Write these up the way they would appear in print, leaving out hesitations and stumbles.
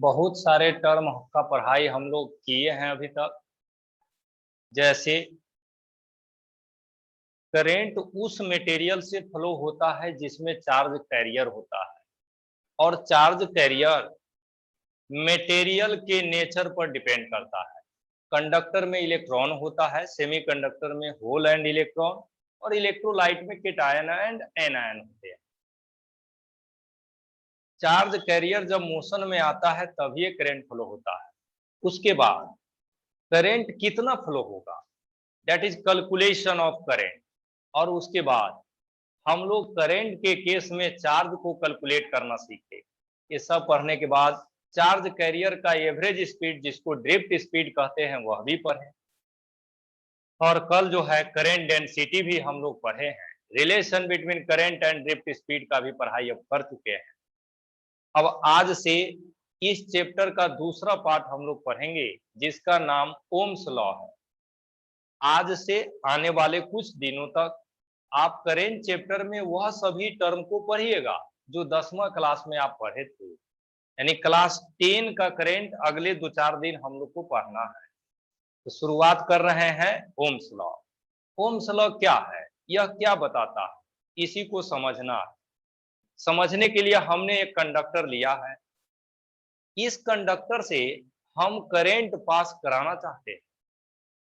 बहुत सारे टर्म का पढ़ाई हम लोग किए हैं अभी तक। जैसे करेंट उस मटेरियल से फ्लो होता है जिसमें चार्ज कैरियर होता है, और चार्ज कैरियर मटेरियल के नेचर पर डिपेंड करता है। कंडक्टर में इलेक्ट्रॉन होता है, सेमीकंडक्टर में होल एंड इलेक्ट्रॉन, और इलेक्ट्रोलाइट में कैटायन एंड एनायन होते हैं। चार्ज कैरियर जब मोशन में आता है तभी ये करंट फ्लो होता है। उसके बाद करंट कितना फ्लो होगा, that is calculation of current. और उसके बाद हम लोग करंट के केस में चार्ज को कैलकुलेट करना सीखे। ये सब पढ़ने के बाद चार्ज कैरियर का एवरेज स्पीड, जिसको ड्रिफ्ट स्पीड कहते हैं, वह भी पढ़े। और कल जो है करंट डेंसिटी भी हम लोग पढ़े हैं। Relation between current and drift speed का भी पढ़ाई अब कर चुके हैं। अब आज से इस चैप्टर का दूसरा पार्ट हम लोग पढ़ेंगे, जिसका नाम ओम्स लॉ है। आज से आने वाले कुछ दिनों तक आप करंट चैप्टर में वह सभी टर्म को पढ़िएगा जो 10वां क्लास में आप पढ़े थे। यानी क्लास 10 का करंट अगले 2-4 दिन हम लोग को पढ़ना है। तो शुरुआत कर रहे हैं ओम्स लॉ। ओम्स लॉ क्या है, यह क्या बताता है, इसी को समझना है। समझने के लिए हमने एक कंडक्टर लिया है। इस कंडक्टर से हम करंट पास कराना चाहते हैं।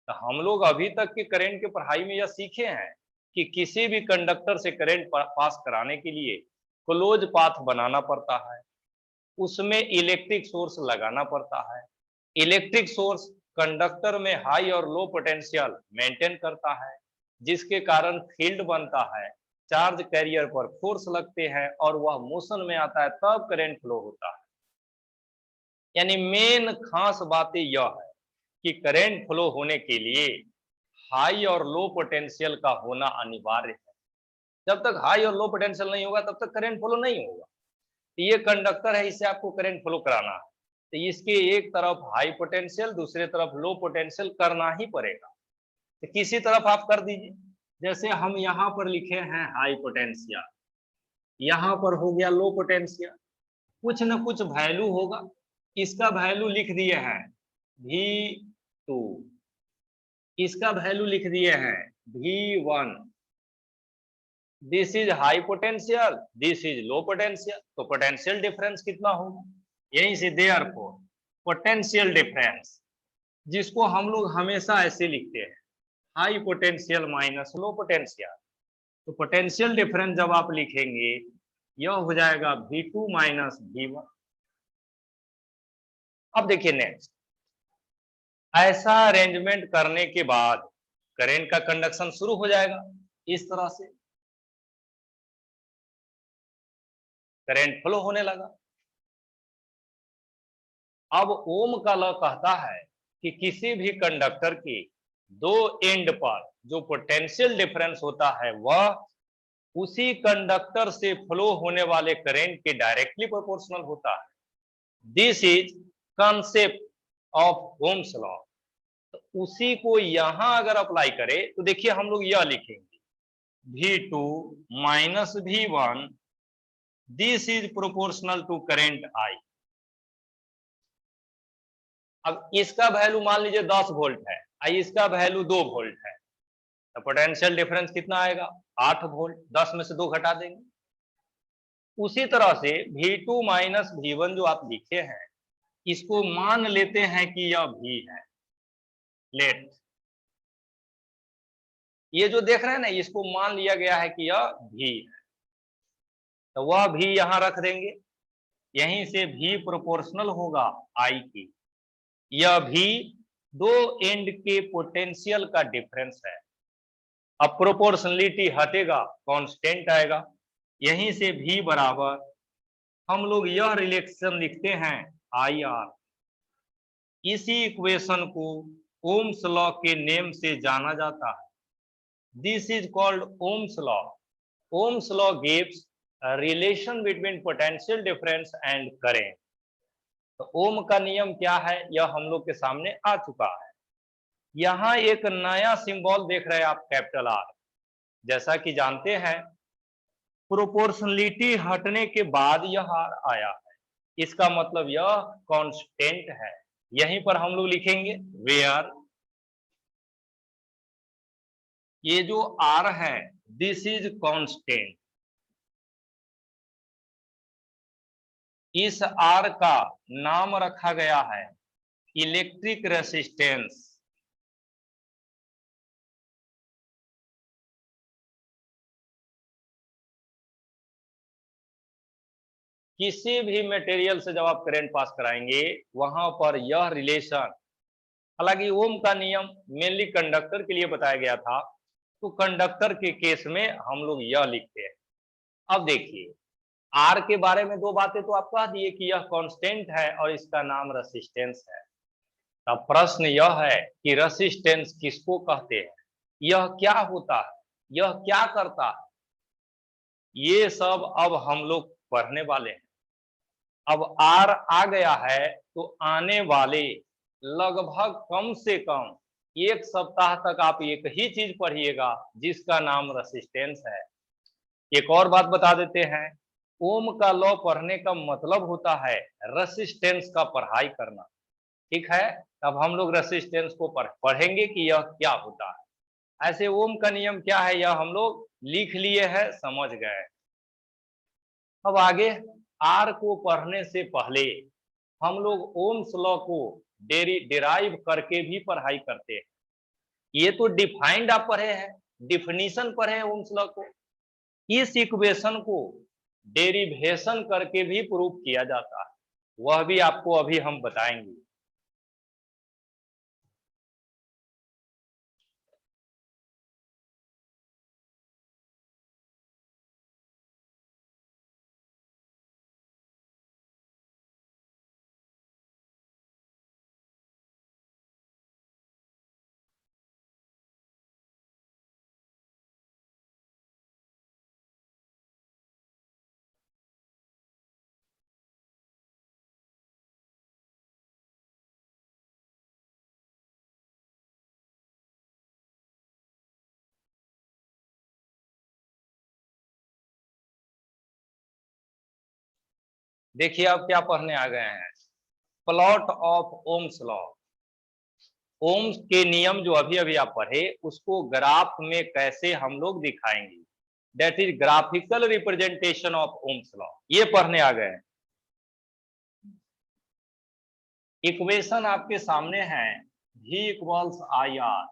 तो हम लोग अभी तक के करंट की पढ़ाई में यह सीखे हैं कि किसी भी कंडक्टर से करंट पास कराने के लिए क्लोज पाथ बनाना पड़ता है, उसमें इलेक्ट्रिक सोर्स लगाना पड़ता है। इलेक्ट्रिक सोर्स कंडक्टर में हाई और लो पोटेंशियल मेंटेन करता है, जिसके कारण फील्ड बनता है, चार्ज कैरियर पर फोर्स लगते हैं और वह मोशन में आता है, तब करंट फ्लो होता है। यानी मेन खास बात यह है कि करंट फ्लो होने के लिए हाई और लो पोटेंशियल का होना अनिवार्य है। जब तक हाई और लो पोटेंशियल नहीं होगा तब तक करंट फ्लो नहीं होगा। ये कंडक्टर है, इससे आपको करंट फ्लो कराना है, तो इसके एक तरफ हाई पोटेंशियल, दूसरे तरफ लो पोटेंशियल करना ही पड़ेगा। तो किसी तरफ आप कर दीजिए। जैसे हम यहाँ पर लिखे हैं हाई पोटेंशियल, यहाँ पर हो गया लो पोटेंशियल, कुछ न कुछ वैल्यू होगा। इसका वैल्यू लिख दिए हैं V2, इसका वैल्यू लिख दिए हैं V1। This is high potential, this is low potential, तो पोटेंशियल डिफरेंस कितना होगा, यहीं से देयरफॉर पोटेंशियल डिफरेंस, जिसको हम लोग हमेशा ऐसे लिखते हैं, high potential minus low potential. तो पोटेंशियल डिफरेंस जब आप लिखेंगे यह हो जाएगा V2 माइनस V1। अब देखिए नेक्स्ट, ऐसा अरेंजमेंट करने के बाद करंट का कंडक्शन शुरू हो जाएगा। इस तरह से करंट फ्लो होने लगा। अब ओम का लॉ कहता है कि किसी भी कंडक्टर के दो एंड पर जो पोटेंशियल डिफरेंस होता है वह उसी कंडक्टर से फ्लो होने वाले करंट के डायरेक्टली प्रोपोर्शनल होता है। This is concept of Ohm's law. तो उसी को यहां अगर अप्लाई करें तो देखिए हम लोग यह लिखेंगे V2 minus V1, this is proportional to current I। अब इसका वैल्यू मान लीजिए 10 वोल्ट है, इसका वैल्यू 2 वोल्ट है, तो पोटेंशियल डिफरेंस कितना आएगा, 8 वोल्ट। 10 में से 2 घटा देंगे। उसी तरह से V2 माइनस V1 जो आप लिखे हैं, इसको मान लेते हैं कि यह V है। लेट, ये जो देख रहे हैं ना, इसको मान लिया गया है कि यह V है, तो वह V यहां रख देंगे। यहीं से V प्रोपोर्शनल होगा I की। यह भी दो एंड के पोटेंशियल का डिफरेंस है। अब प्रोपोर्शनलिटी हटेगा, कांस्टेंट आएगा। यहीं से V बराबर हम लोग यह रिलेशन लिखते हैं IR। इसी इक्वेशन को ओम्स लॉ के नेम से जाना जाता है। This is called ohms law. Ohm's law gives relation between potential difference and current. तो ओम का नियम क्या है, यह हम लोग के सामने आ चुका है। यहाँ एक नया सिंबल देख रहे हैं आप, कैपिटल R। जैसा कि जानते हैं प्रोपोर्शनलिटी हटने के बाद यह R आया है, इसका मतलब यह कांस्टेंट है। यहीं पर हम लोग लिखेंगे वेयर, ये जो आर है दिस इज कांस्टेंट। इस आर का नाम रखा गया है इलेक्ट्रिक रेसिस्टेंस। किसी भी मटेरियल से जब आप करंट पास कराएंगे वहां पर यह रिलेशन, हालांकि ओम का नियम मेनली कंडक्टर के लिए बताया गया था, तो कंडक्टर के केस में हम लोग यह लिखते हैं। अब देखिए आर के बारे में दो बातें तो आप कह दिए कि यह कांस्टेंट है और इसका नाम रेसिस्टेंस है। तब प्रश्न यह है कि रेसिस्टेंस किसको कहते हैं, यह क्या होता है, यह क्या करता है, ये सब अब हम लोग पढ़ने वाले हैं। अब आर आ गया है तो आने वाले लगभग कम से कम एक सप्ताह तक आप एक ही चीज पढ़िएगा जिसका नाम रेसिस्टेंस है। एक और बात बता देते हैं, ओम का लॉ पढ़ने का मतलब होता है रेसिस्टेंस का पढ़ाई करना। ठीक है, अब हम लोग रेसिस्टेंस को पढ़ेंगे कि यह क्या होता है। ऐसे ओम का नियम क्या है यह हम लोग लिख लिए हैं, समझ गए। अब आगे आर को पढ़ने से पहले हम लोग ओम्स लॉ को डिराइव करके भी पढ़ाई करते हैं। ये तो डिफाइंड आप पढ़े हैं, डिफिनीशन पढ़े हैं ओम्स लॉ को, इस इक्वेशन को डेरिवेशन करके भी प्रूफ किया जाता है, वह भी आपको अभी हम बताएंगे। देखिए अब क्या पढ़ने आ गए हैं, plot of Ohm's law. Ohm's के नियम जो अभी अभी आप पढ़े उसको ग्राफ में कैसे हम लोग दिखाएंगे, that is graphical representation of Ohm's law, ये पढ़ने आ गए हैं। इक्वेशन आपके सामने है V इक्वल्स आई आर।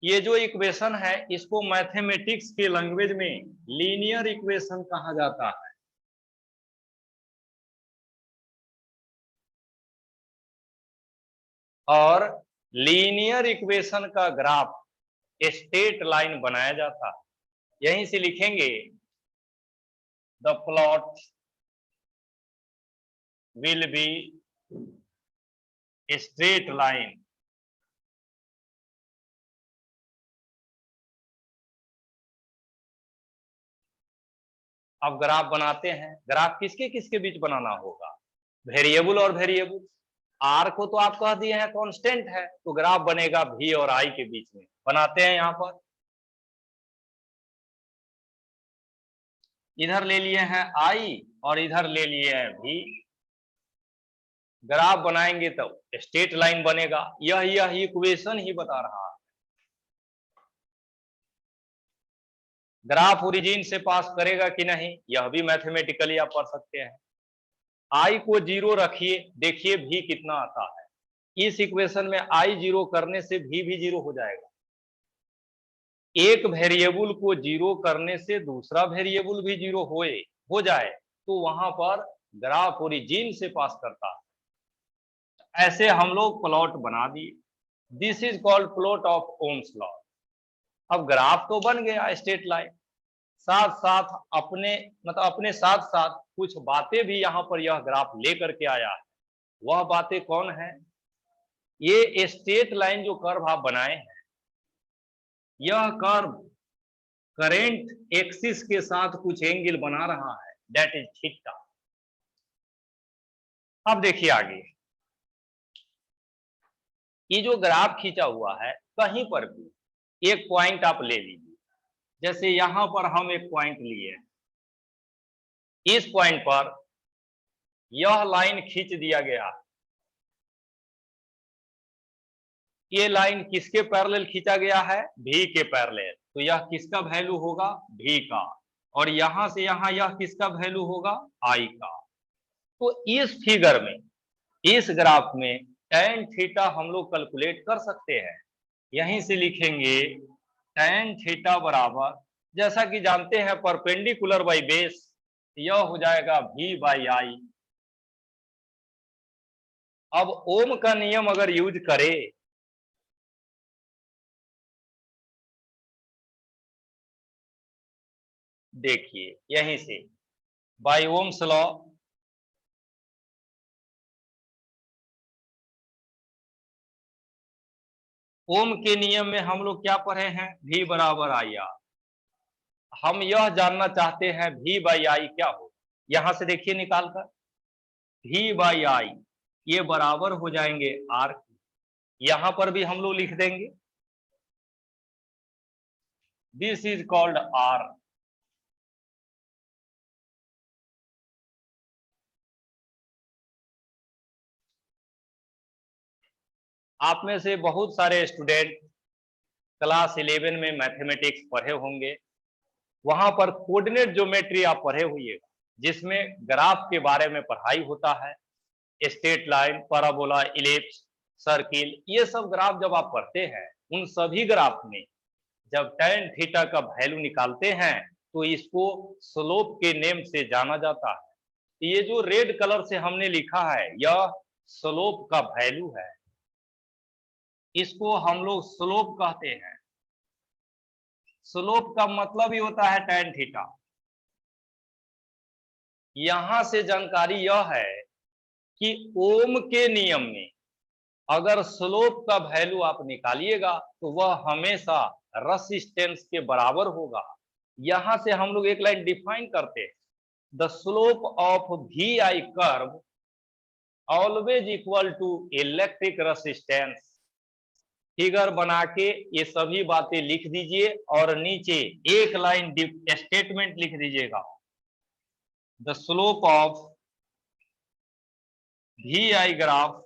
ये जो इक्वेशन है इसको मैथमेटिक्स के लैंग्वेज में लीनियर इक्वेशन कहा जाता है। और लीनियर इक्वेशन का ग्राफ स्ट्रेट लाइन बनाया जाता है। यहीं से लिखेंगे the plot will be straight line. अब ग्राफ बनाते हैं, ग्राफ किसके किसके बीच बनाना होगा, वेरिएबल और वेरिएबल। आर को तो आप कह दिए हैं कांस्टेंट है, तो ग्राफ बनेगा V और I के बीच में। बनाते हैं यहां पर, इधर ले लिए हैं I और इधर ले लिए हैं V। ग्राफ बनाएंगे तो स्ट्रेट लाइन बनेगा, यह इक्वेशन ही बता रहा है। ग्राफ ओरिजिन से पास करेगा कि नहीं यह भी मैथमेटिकली आप पढ़ सकते हैं। I को 0 रखिए, देखिए V कितना आता है। इस इक्वेशन में I 0 करने से V भी 0 हो जाएगा। एक वेरिएबल को 0 करने से दूसरा वेरिएबल भी 0 हो जाए तो वहां पर ग्राफ ओरिजिन से पास करता है। ऐसे हम लोग प्लॉट बना दिए, this is called plot of Ohm's law. अब ग्राफ तो बन गया स्ट्रेट लाइन, साथ साथ अपने साथ साथ कुछ बातें भी यहाँ पर यह ग्राफ लेकर के आया है। वह बातें कौन है, ये स्ट्रेट लाइन जो कर्व आप बनाए हैं, यह कर्व करेंट एक्सिस के साथ कुछ एंगल बना रहा है, दैट इज थीटा। अब देखिए आगे, ये जो ग्राफ खींचा हुआ है कहीं पर भी एक पॉइंट आप ले लीजिए, जैसे यहां पर हम एक पॉइंट लिए, इस पॉइंट पर यह लाइन खींच दिया गया, ये लाइन किसके पैरेलल खींचा गया है? भी के पैरेलल। तो यह किसका वैल्यू होगा? भी का। और यहां से यहां यह किसका वैल्यू होगा? आई का। तो इस फिगर में, इस ग्राफ में tan थीटा हम लोग कैलकुलेट कर सकते हैं। यहीं से लिखेंगे tan थीटा बराबर, जैसा कि जानते हैं परपेंडिकुलर बाई बेस, यह हो जाएगा v बाई आई। अब ओम का नियम अगर यूज करें, देखिए यहीं से बाई ओम्स लॉ, ओम के नियम में हम लोग क्या पढ़े हैं? v बराबर आई आर। हम यह जानना चाहते हैं v बाई आई क्या हो। यहां से देखिए निकाल कर, v बाई आई ये बराबर हो जाएंगे r। यहां पर भी हम लोग लिख देंगे दिस इज कॉल्ड r। आप में से बहुत सारे स्टूडेंट क्लास 11 में मैथमेटिक्स पढ़े होंगे, वहां पर कोऑर्डिनेट ज्योमेट्री आप पढ़े हुए, जिसमें ग्राफ के बारे में पढ़ाई होता है। Straight line, parabola, ellipse, circle, ये सब ग्राफ जब आप पढ़ते हैं, उन सभी ग्राफ में जब tan थीटा का वैल्यू निकालते हैं तो इसको स्लोप के नेम से जाना जाता है। ये जो रेड कलर से हमने लिखा है यह स्लोप का वैल्यू है, इसको हम लोग स्लोप कहते हैं। स्लोप का मतलब ही होता है tan थीटा। यहां से जानकारी यह है कि ओम के नियम में अगर स्लोप का वैल्यू आप निकालिएगा तो वह हमेशा रेसिस्टेंस के बराबर होगा। यहां से हम लोग एक लाइन डिफाइन करते हैं, the slope of V I curve always equal to electric resistance. Figure बना के ये सभी बातें लिख दीजिए और नीचे एक लाइन स्टेटमेंट लिख दीजिएगा, the slope of V I graph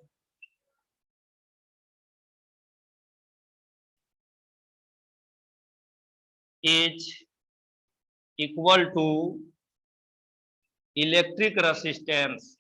is equal to electric resistance।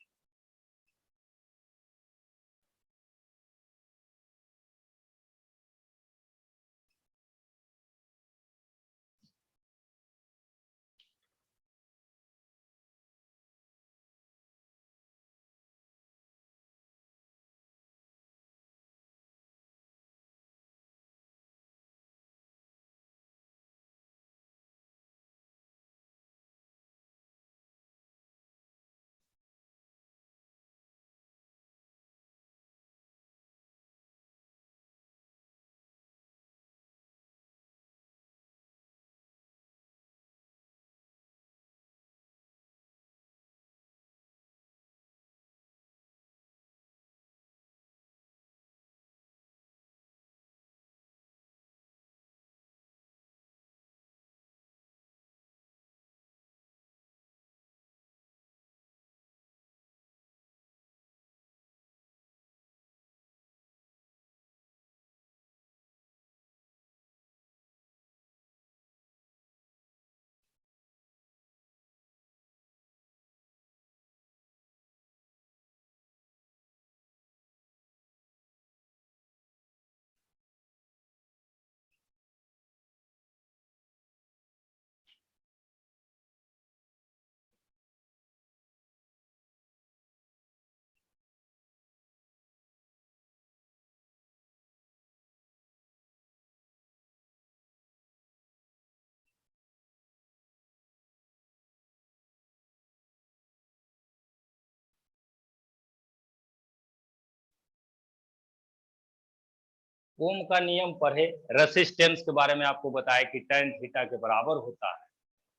Ohm का नियम पढ़े, रेसिस्टेंस के बारे में आपको बताया कि tan थीटा के बराबर होता है।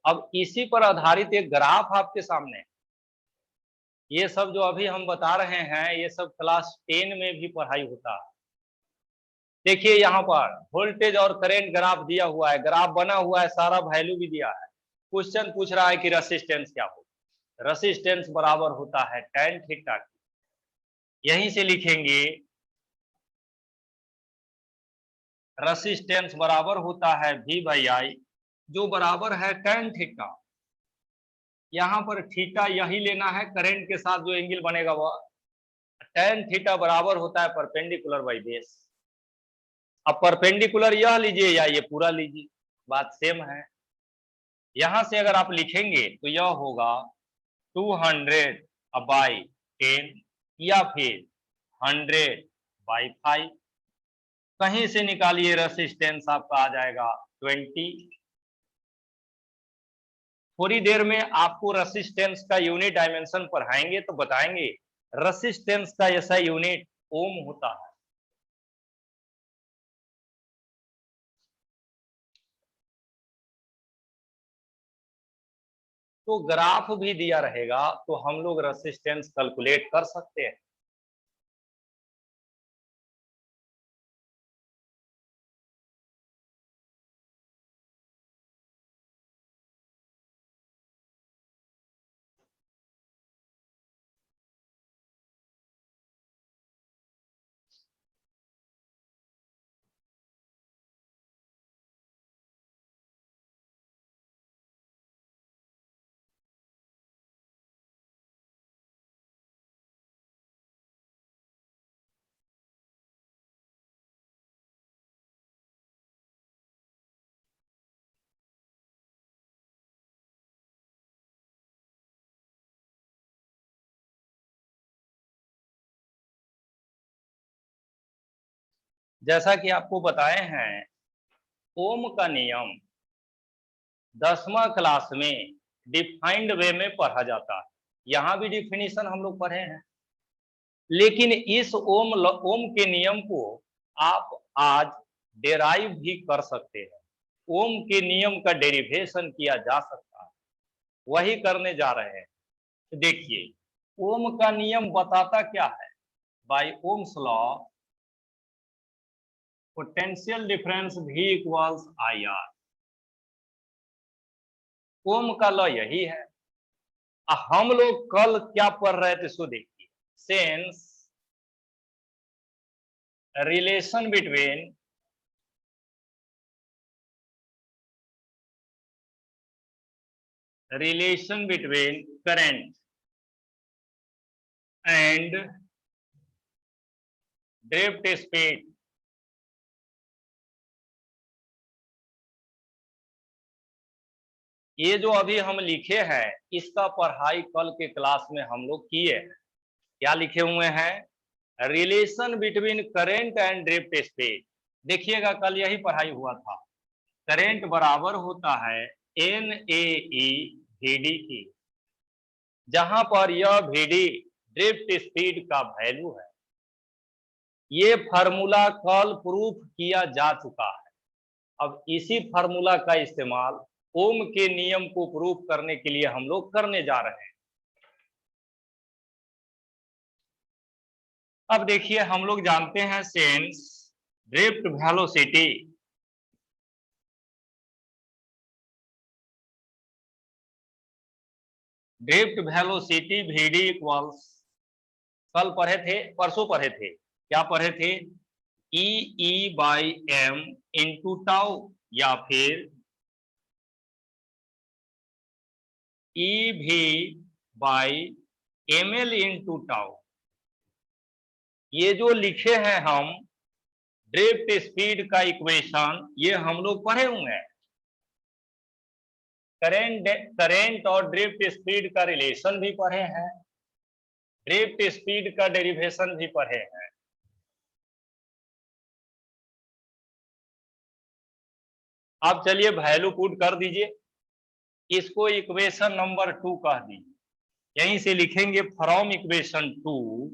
अब इसी पर आधारित एक ग्राफ आपके सामने है। ये सब जो अभी हम बता रहे हैं ये सब क्लास 10 में भी पढ़ाई होता है। देखिए यहाँ पर वोल्टेज और करंट ग्राफ दिया हुआ है, ग्राफ बना हुआ है, सारा वैल्यू भी दिया है। क्वेश्चन पूछ रहा है कि रेसिस्टेंस क्या हो। रेसिस्टेंस बराबर होता है tan थीटा की। यहीं से लिखेंगे रेसिस्टेंस बराबर होता है V/I, जो बराबर है tan थीटा। यहाँ पर थीटा यही लेना है, करंट के साथ जो एंगल बनेगा वह tan थीटा बराबर होता है परपेंडिकुलर बाई बेस। अब परपेंडिकुलर यह लीजिए या ये पूरा लीजिए, बात सेम है। यहां से अगर आप लिखेंगे तो यह होगा 200/10 या फिर 100/5। कहीं से निकालिए, रेसिस्टेंस आपका आ जाएगा 20। थोड़ी देर में आपको रेसिस्टेंस का यूनिट डायमेंशन पढ़ाएंगे तो बताएंगे रेसिस्टेंस का ऐसा यूनिट ओम होता है। तो ग्राफ भी दिया रहेगा तो हम लोग रेसिस्टेंस कैलकुलेट कर सकते हैं। जैसा कि आपको बताए हैं, ओम का नियम 10वां क्लास में डिफाइंड वे में पढ़ा जाता है। यहां भी डिफिनीशन हम लोग पढ़े हैं, लेकिन इस ओम के नियम को आप आज डेराइव भी कर सकते हैं। ओम के नियम का डेरिवेशन किया जा सकता है, वही करने जा रहे हैं। तो देखिए, ओम का नियम बताता क्या है? By Ohm's law potential difference V equals IR। Ohm का लॉ यही है। हम लोग कल क्या पढ़ रहे थे सो देखिए, sense relation between current and drift speed. ये जो अभी हम लिखे हैं, इसका पढ़ाई कल के क्लास में हम लोग किए हैं। क्या लिखे हुए हैं? Relation between current and drift speed. देखिएगा, कल यही पढ़ाई हुआ था। करंट बराबर होता है NAE VD की, जहां पर यह VD ड्रिफ्ट स्पीड का वैल्यू है। ये फार्मूला कल प्रूफ किया जा चुका है। अब इसी फार्मूला का इस्तेमाल ओम के नियम को प्रूफ करने के लिए हम लोग करने जा रहे हैं। अब देखिए, हम लोग जानते हैं sense drift velocity VD equals, कल पढ़े थे, परसों पढ़े थे, क्या पढ़े थे? E/m इंटू टाउ या फिर EV/ml इंटू टाउ। ये जो लिखे हैं हम ड्रिफ्ट स्पीड का इक्वेशन, ये हम लोग पढ़े हुए हैं। करंट और ड्रिफ्ट स्पीड का रिलेशन भी पढ़े हैं, ड्रिफ्ट स्पीड का डेरिवेशन भी पढ़े हैं। अब चलिए वैल्यू पुट कर दीजिए, इसको इक्वेशन नंबर 2 कह दीजिए। यहीं से लिखेंगे फ्रॉम इक्वेशन 2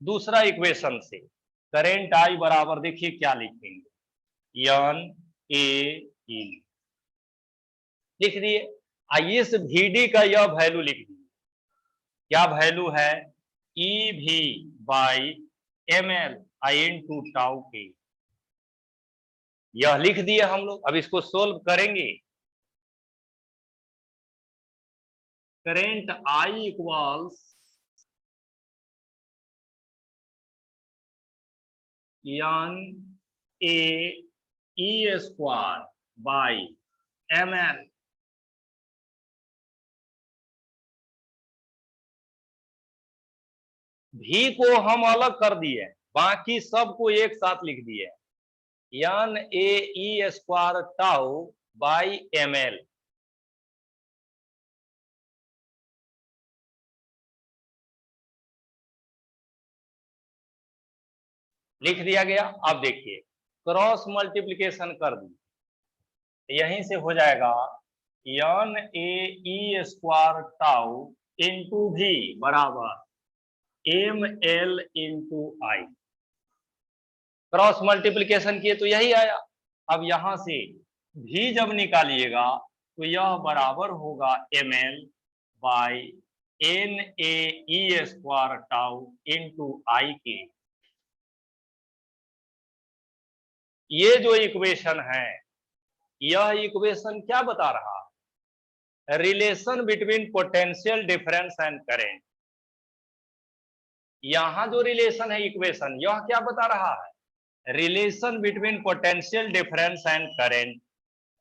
दूसरा इक्वेशन से करंट आई बराबर, देखिए क्या लिखेंगे, NAE लिख दिए। आइए इस VD का यह वैल्यू लिख दिए, क्या वैल्यू है? EV/ml इंटू टाउ के। यह लिख दिए हम लोग। अब इसको सोल्व करेंगे current I equals n A E square by m l. भी को हम अलग कर दिए, बाकी सबको एक साथ लिख दिए, n A E square tau by m l. लिख दिया गया। अब देखिए क्रॉस मल्टीप्लिकेशन कर दी, यहीं से हो जाएगा n A E square tau into भी बराबर m l into I. Cross multiplication किए तो यही आया। अब यहां से भी जब निकालिएगा तो यह बराबर होगा M L by N A E square tau into I K. ये जो इक्वेशन है, यह इक्वेशन क्या बता रहा है? Relation between potential difference and current. यहां जो रिलेशन है इक्वेशन, यह क्या बता रहा है? Relation between potential difference and current.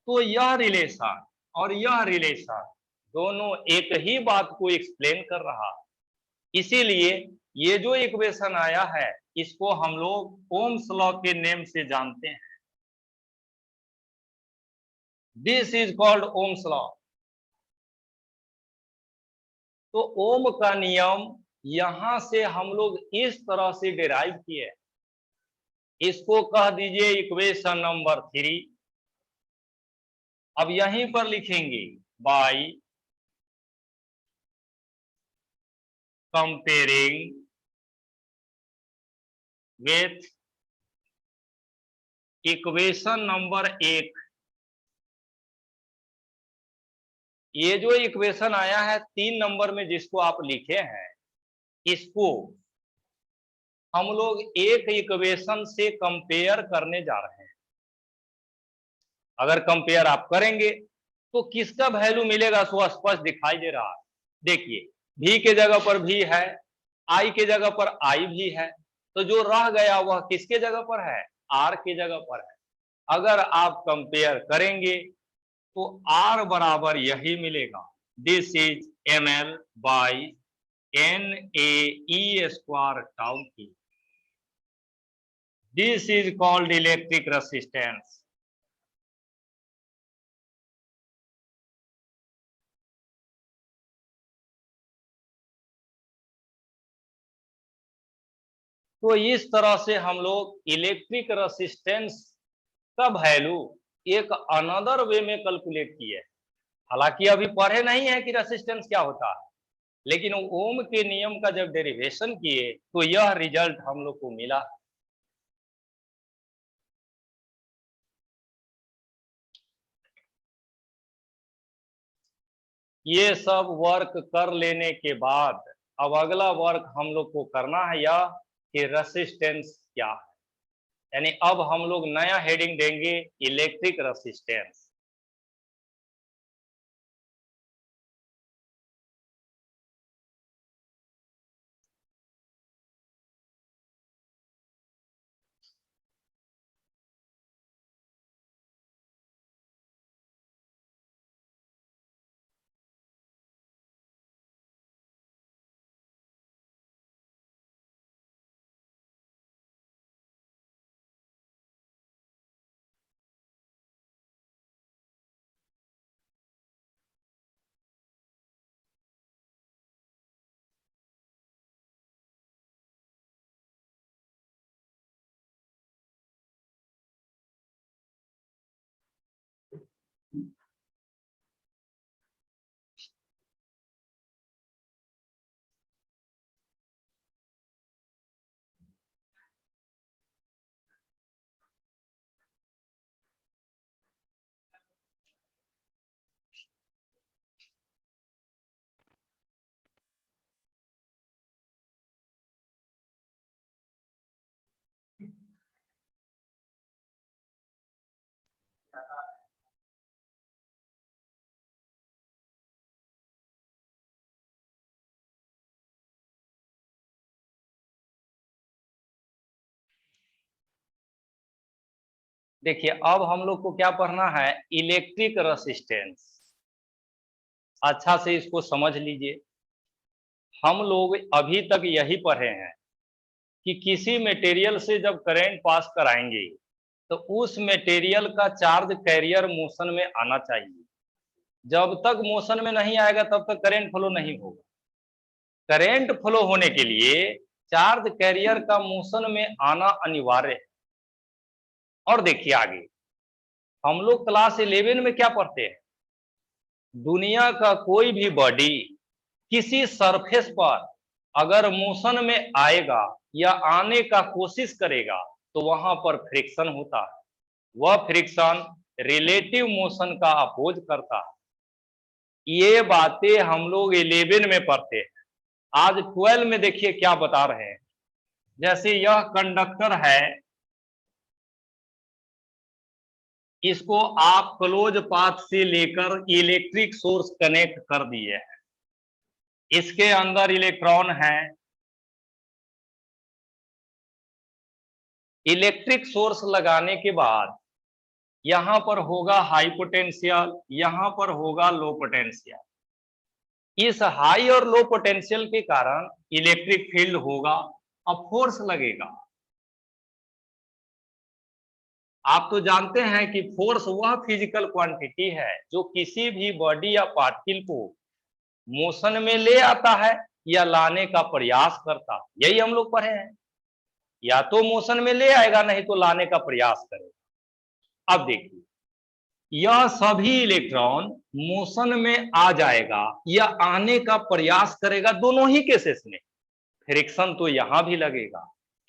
तो यह रिलेशन और यह रिलेशन दोनों एक ही बात को एक्सप्लेन कर रहा है। इसीलिए ये जो इक्वेशन आया है, इसको हम लोग ओम्स लॉ के नेम से जानते हैं। This is called Ohm's law. तो ओम का नियम यहां से हम लोग इस तरह से डिराइव किए, इसको कह दीजिए इक्वेशन नंबर 3। अब यहीं पर लिखेंगे by comparing with equation number 1। ये जो इक्वेशन आया है 3 नंबर में जिसको आप लिखे हैं, इसको हम लोग एक इक्वेशन से कंपेयर करने जा रहे हैं। अगर कंपेयर आप करेंगे तो किसका वैल्यू मिलेगा सो स्पष्ट दिखाई दे रहा है। देखिए भी के जगह पर भी है, आई के जगह पर आई भी है, तो जो रह गया वह किसके जगह पर है? आर के जगह पर है। अगर आप कंपेयर करेंगे तो आर बराबर यही मिलेगा, this is M L by N A E square tau की। This is called electric resistance. तो इस तरह से हम लोग इलेक्ट्रिक रेसिस्टेंस का वैल्यू एक अनदर वे में कैलकुलेट किए। हालांकि अभी पढ़े नहीं है कि रेसिस्टेंस क्या होता है, लेकिन ओम के नियम का जब डेरिवेशन किए तो यह रिजल्ट हम लोग को मिला। ये सब वर्क कर लेने के बाद अब अगला वर्क हम लोग को करना है यह कि रेसिस्टेंस क्या है। यानी अब हम लोग नया हेडिंग देंगे इलेक्ट्रिक रेसिस्टेंस। देखिए अब हम लोग को क्या पढ़ना है, इलेक्ट्रिक रेसिस्टेंस। अच्छा से इसको समझ लीजिए। हम लोग अभी तक यही पढ़े हैं कि किसी मटेरियल से जब करंट पास कराएंगे तो उस मटेरियल का चार्ज कैरियर मोशन में आना चाहिए। जब तक मोशन में नहीं आएगा तब तक करंट फ्लो नहीं होगा। करंट फ्लो होने के लिए चार्ज कैरियर का मोशन में आना अनिवार्य है। और देखिए आगे हम लोग क्लास 11 में क्या पढ़ते हैं, दुनिया का कोई भी बॉडी किसी सरफेस पर अगर मोशन में आएगा या आने का कोशिश करेगा तो वहां पर फ्रिक्शन होता है। वह फ्रिक्शन रिलेटिव मोशन का अपोज करता है। ये बातें हम लोग 11 में पढ़ते हैं। आज 12 में देखिए क्या बता रहे हैं। जैसे यह कंडक्टर है, इसको आप क्लोज पाथ से लेकर इलेक्ट्रिक सोर्स कनेक्ट कर दिए हैं। इसके अंदर इलेक्ट्रॉन है। इलेक्ट्रिक सोर्स लगाने के बाद यहां पर होगा हाई पोटेंशियल, यहां पर होगा लो पोटेंशियल। इस हाई और लो पोटेंशियल के कारण इलेक्ट्रिक फील्ड होगा, अब फोर्स लगेगा। आप तो जानते हैं कि फोर्स वह फिजिकल क्वांटिटी है जो किसी भी बॉडी या पार्टिकल को मोशन में ले आता है या लाने का प्रयास करता है। यही हम लोग पढ़े हैं, या तो मोशन में ले आएगा नहीं तो लाने का प्रयास करेगा। अब देखिए यह सभी इलेक्ट्रॉन मोशन में आ जाएगा या आने का प्रयास करेगा। दोनों ही केसेस में फ्रिक्शन तो यहां भी लगेगा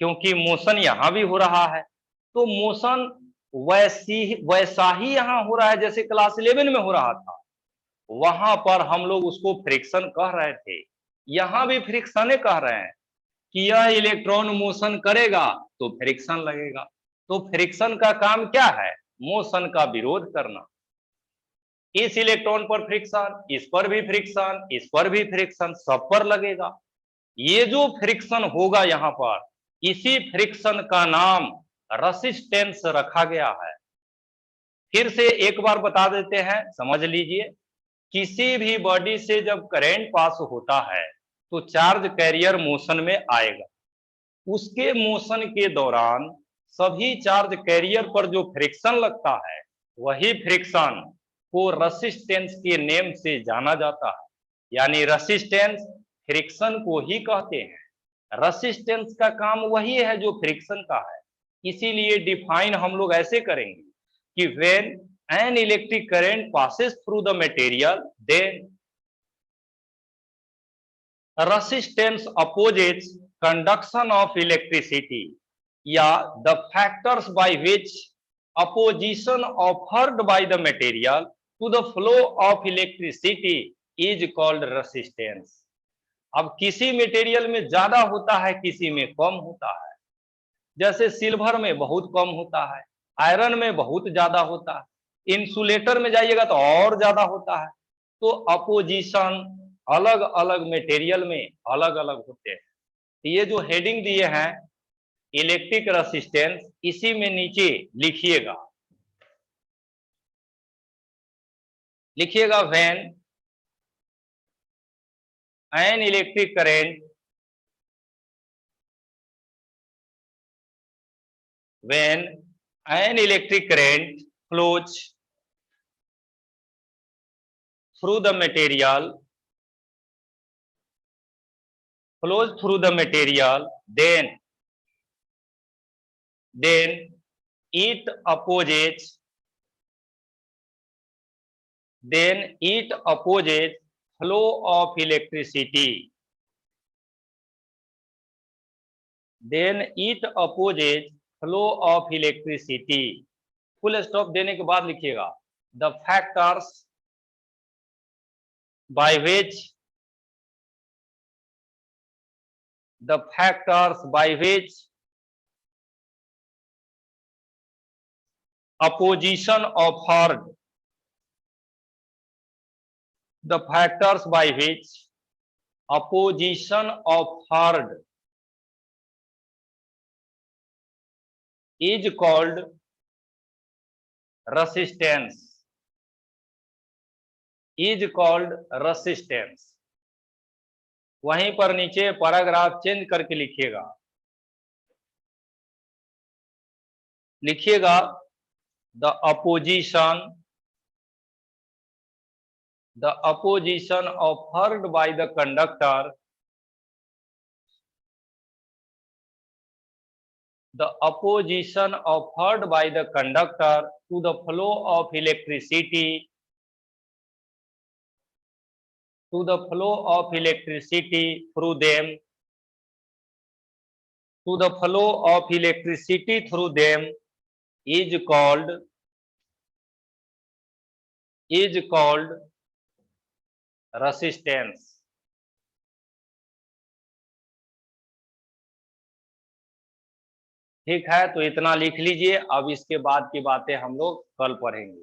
क्योंकि मोशन यहां भी हो रहा है। तो मोशन वैसा ही यहां हो रहा है जैसे क्लास 11 में हो रहा था। वहां पर हम लोग उसको फ्रिक्शन कह रहे थे, यहां भी फ्रिक्शन कह रहे हैं कि यह इलेक्ट्रॉन मोशन करेगा तो फ्रिक्शन लगेगा। तो फ्रिक्शन का काम क्या है, मोशन का विरोध करना। इस इलेक्ट्रॉन पर फ्रिक्शन, इस पर भी फ्रिक्शन, इस पर भी फ्रिक्शन, सब पर लगेगा। ये जो फ्रिक्शन होगा यहां पर, इसी फ्रिक्शन का नाम रेसिस्टेंस रखा गया है। फिर से एक बार बता देते हैं, समझ लीजिए। किसी भी बॉडी से जब करंट पास होता है तो चार्ज कैरियर मोशन में आएगा। उसके मोशन के दौरान सभी चार्ज कैरियर पर जो फ्रिक्शन लगता है वही फ्रिक्शन को रेसिस्टेंस के नेम से जाना जाता है। यानी रेसिस्टेंस फ्रिक्शन को ही कहते हैं। रेसिस्टेंस का काम वही है जो फ्रिक्शन का है। इसीलिए डिफाइन हम लोग ऐसे करेंगे कि when an electric current passes through the material, then resistance opposes conduction of electricity, या the factors by which opposition offered by the material to the flow of electricity is called resistance। अब किसी material में ज्यादा होता है, किसी में कम होता है। जैसे सिल्वर में बहुत कम होता है, आयरन में बहुत ज्यादा होता है, इंसुलेटर में जाइएगा तो और ज्यादा होता है। तो अपोजिशन अलग अलग मटेरियल में अलग अलग होते हैं। ये जो हेडिंग दिए हैं इलेक्ट्रिक रेसिस्टेंस, इसी में नीचे लिखिएगा, when an electric current, when an electric current flows through the material, then it opposes flow of electricity, full stop देने के बाद लिखिएगा the factors by which opposition offered is called resistance is called resistance. वहीं पर नीचे paragraph change करके लिखिएगा the opposition offered by the conductor, the opposition offered by the conductor to the flow of electricity through them, to the flow of electricity through them is called resistance। ठीक है, तो इतना लिख लीजिए। अब इसके बाद की बातें हम लोग कल पढ़ेंगे।